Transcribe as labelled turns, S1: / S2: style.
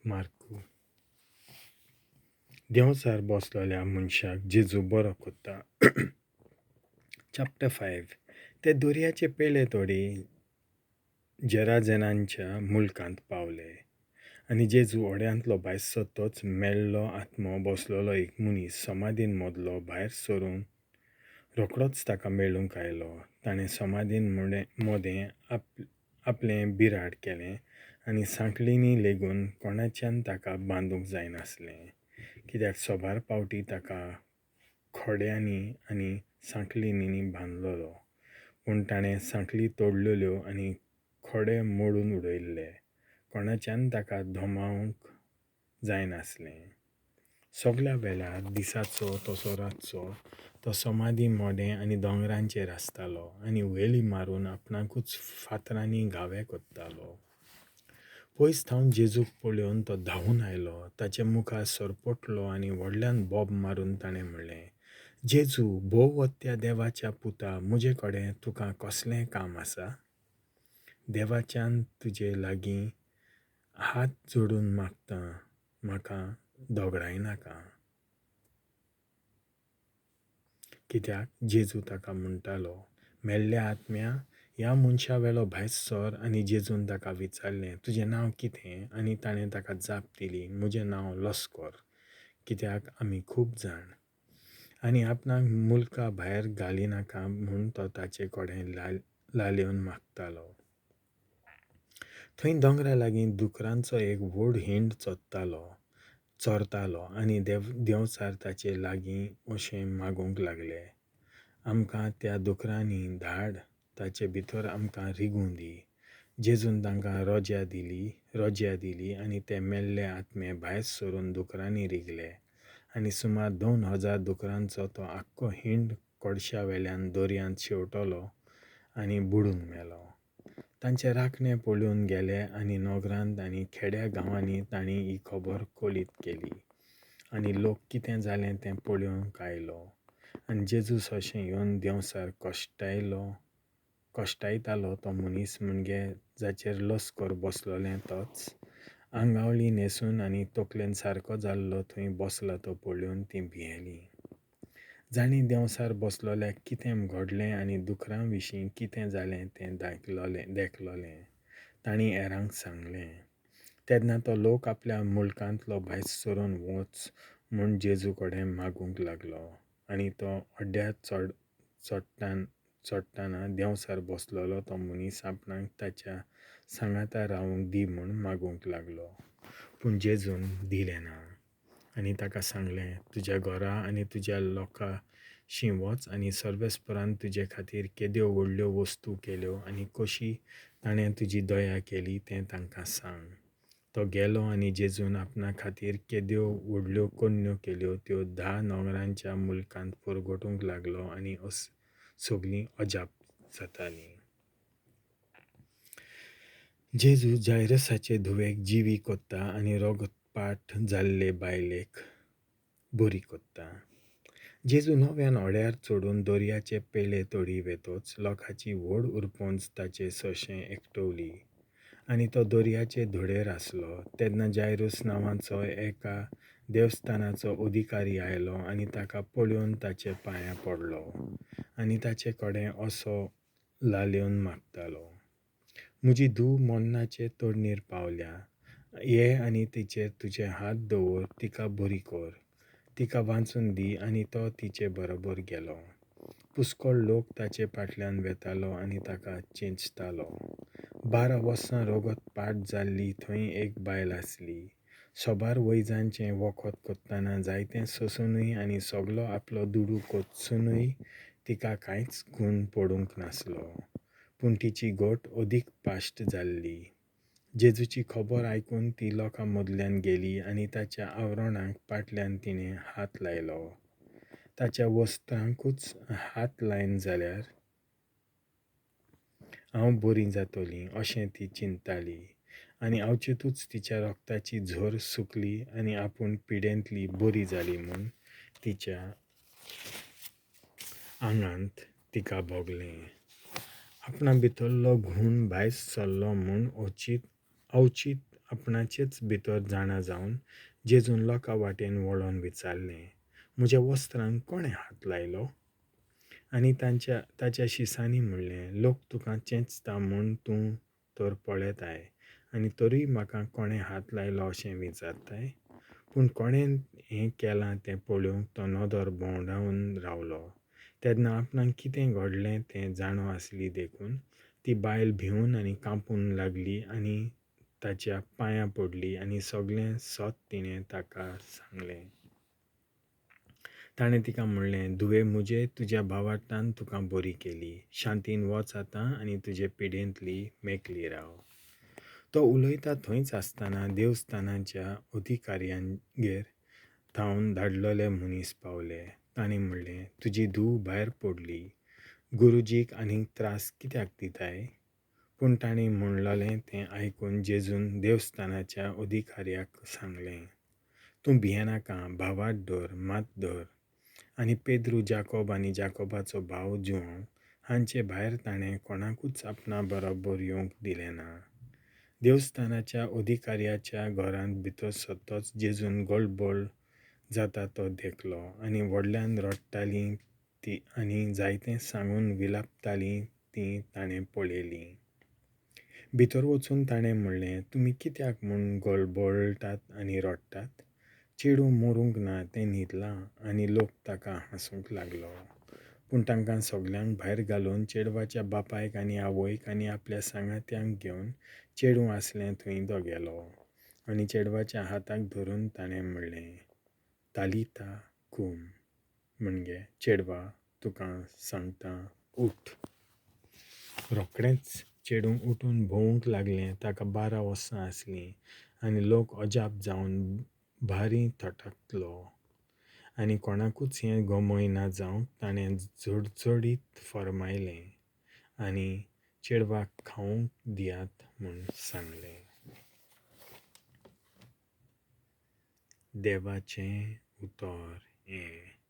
S1: मार्कू. देंवचार बसलेल्या मनशाक जेजू बरो कोत्ता. चॅप्टर 5. ते दर्याचे पेले तोडी जेराजेनांच्या मुलकांत पावले. आनी जेजू ओड्यांतलो भायर सतोच मेल्लो आत्मो बसलोलो एक मनीस समाधीन मदलो भायर सरून रोखडोच ताका मेळूंक आयलो. ताणें समाधीन मोदें आपलें बिराड केलें आनी सांखळींनी लेगून कोणाच्यान ताका बांदूंक जायनासलें, कित्याक सोबार पावटी ताका खोड्यांनी आनी सांखळींनी बांदलोलो. पूण ताणें सांखळी तोडलेल्यो आनी खोडे मोडून उडयल्ले. कोणाच्यान ताका धोमावंक जायनासलें. सगल्या वेळार दिसाचो तसो रातचो तो समाधी मोडें आनी दोंगरांचेर आसतालो आनी वेली मारून आपणाकूच फातरांनी घावे कोत्तालो. पयस थावन जेजूक पळोवन तो धांवून आयलो. ताचे मुखार सरपटलो आनी व्हडल्यान बोब मारून ताणें म्हणलें, जेजू, भोवत्या देवाच्या पुता, म्हजे कडेन तुका कसलें काम आसा? देवाच्यान तुजे लागीं हात जोडून मागता, म्हाका दोगडायनाका. कित्याक जेजू ताका म्हणटालो, मेल्ल्या आत्म्या, ह्या मनशा वेलो भायर सर. आनी जेजून ताका विचारलें, तुजें नांव कितें? आनी ताणें ताका जाप दिली, म्हजें नांव लस्कोर, कित्याक आमी खूब जाण. आनी आपणाक मुलका भायर घालिनाका म्हूण तो ताचे कडेन लालेवन मागतालो. थंय दोंगरा लागीं दुकरांचो एक व्हड हिंड चोरतालो आनी देंवचार ताचे लागीं अशें मागूंक लागले, आमकां त्या दुकरांनी धाड, ताचे भितर आमकां रिगूं दी. जेजून तांकां रोज्या दिली आनी ते मेल्ले आत्मे भायर सरून दुकरांनी रिगले. आनी सुमार 2000 दुकरांचो तो आख्खो हिंड कोडश्या वेल्यान दर्यांत शेवटलो आनी बुडून मेलो. तांचे राखणे पळून गेले आनी नोगरांत आनी खेड्या गांवांनी तांणी ही खबर कोलीत केली. आनी लोक कितें जालें तें पळोवंक आयलो. आनी जेजू सोंशें येवन देंवचार कोश्टायतालो तो मनीस म्हणजे जाचेर लस्कोर बसलोलें तोच. आंगावळी न्हेसून आनी तकलेन सारको जाल्लो थंय बसला तो पळोवन तीं भियेलीं. जाणी देंवचार बसलोल्याक कितें घडलें आनी दुकरां विशीं कितें जालें तें देखलोलें. तांणी हेरांक सांगलें. तेन्ना तो लोक आपल्या मुलकांतलो भायर सरून वच म्हूण जेजू कडेन मागूंक लागलो. आनी तो ओड्ड्यार चोडटाना देंवचार बसलोलो तो मनीस आपणाक ताच्या सांगाता रावूंक दी म्हूण मागूंक लागलो. पूण जेजून दिलें ना. आनी ताका सांगलें, तुज्या घरा आनी तुज्या लोकांशीं वच आनी सर्वेस्परान तुजे खातीर केद्यो व्हडल्यो वस्तू केल्यो आनी कशी ताणें तुजी दया केली तें तांकां सांग. तो गेलो आनी जेजून आपणा खातीर केद्यो व्हडल्यो कोन्यो केल्यो त्यो 10 नोगरांच्या मुलकांत पुरगटूंक लागलो आनी सगळीं अजाप जातालीं. जेजू जायरसाचे धुवेक जिवी कोत्ता आनी रोगपाट जाल्ले बायलेक बरी कोत्ता. जेजू नव्यान ओड्यार चडून दर्याचे पेले तोडी वेतोच लोकांची व्हड उरपोंच ताचे सोंशें एकटवली. आनी तो दर्याचे धडेर आसलो. तेन्ना जायरूस नांवाचो एका देवस्थानाचो अधिकारी आयलो आनी ताका पळोवन ताचे पांयां पडलो आनी ताचे कडेन असो लालेवन मागतालो, म्हजी धूव मोन्नाचे तोडणेर पावल्या. ये आनी तिचेर तुजे हात दवर, तिका बरी कर. तिका वाचून दी. आनी तो तिचे बरोबर गेलो. पुष्कळ लोक ताचे फाटल्यान वेतालो आनी ताका चिंततालो. 12 वर्सां रोगत जाल्ली थंय एक बायल आसली. सोबार वैजांचें वखद कोत्ताना जायतें सोंसूनय आनी सगलो आपलो दुडू कोचूनय तिका कांयच गूण पडूंक नासलो. पूण तिची घोट अदीक पाश्ट जाल्ली. जेजूची खबर आयकून ती लोकां मदल्यान गेली आनी ताच्या आवरणाक फाटल्यान तिणें हात लायलो. ताच्या वस्त्रांकूच हात लायन जाल्यार हांव बरीं जातलीं अशें ती चिंतताली. आनी अवचितूच तिच्या रोगताची झर सुकली आनी आपूण पिडेंतली बरी जाली म्हूण तिच्या आंगांत तिका भोगलें. आपणा भितरलो घूण भायर सरलो म्हूण अवचीत आपणाचेच भितर जाणा जावन जेजून लोकां वाटेन वळोन विचारलें, म्हज्या वस्त्रांक कोणें हात लायलो? आनी ताच्या शिसांनी म्हणलें, लोक तुका चेंचता म्हूण तूं तर पळयताय, आनी तरी म्हाका कोणें हात लायलो अशें विचारताय? पूण कोणें हें केलां तें पळोवंक तो नदर भोंवडावन रावलो. तेन्ना आपणाक कितें घडलें तें जाणो आसली देखून ती बायल भिवून आनी कांपून लागली आनी ताच्या पांयां पडली आनी सगळें सत तिणें ताका सांगलें. ताणें तिका म्हणलें, धुवे म्हजे, तुज्या भावार्थान तुका बरी केली. शांतीन वच आतां आनी तुजे पिडेंतली मेकली राव. तो उलयता थंयच आसतना देवस्थानाच्या अधिकाऱ्यांगेर थावन धाडलेले मनीस पावले. ताणें म्हणलें, तुजी धूव भायर पडली. गुरुजीक आनीक त्रास कित्याक दिताय? पूण ताणें म्हणलेलें तें आयकून जेजून देवस्थानाच्या अधिकाऱ्याक सांगलें, तूं भियेनाका, भावार्थ धर, मात धर. आनी पेद्रू, जाकोब आनी जाकोबाचो भाव जुंवो हांचे भायर ताणें कोणाकूच आपणा बरोबर येवंक दिलें ना. देवस्थानाच्या अधिकाऱ्याच्या घरांत भितर सरतच जेजून गळबळ जाता तो देखलो आनी व्हडल्यान रडटालीं ती आनी जायतें सांगून विलापतालीं तीं ताणें पळयलीं. भितर वचून ताणें म्हणलें, तुमी कित्याक म्हूण गळबळटात आनी रडटात? चेडूं मरूंक ना, तें न्हिदलां. आनी लोक ताका हांसूंक लागलो. पूण तांकां सगल्यांक भायर घालून चेडवाच्या बापायक आनी आवयक आनी आपल्या सांगात्यांक घेवन चेडूं आसलें थंय गेलो. आनी चेडवाच्या हाताक धरून ताणें म्हणलें, तालिता कूम, म्हणजे चेडवा, तुका सांगता, उठ. रोखडेंच चेडूं उठून भोंवूंक लागलें. ताका 12 वर्सां आसलीं आनी लोक अजाप जावन भारी थटकलो. आनी कोणाकूच हें गमय ना जावंक ताणें झडझडीत फर्मायलें आनी चेडवाक खावंक दियात म्हूण सांगलें. देवाचें उतर हें.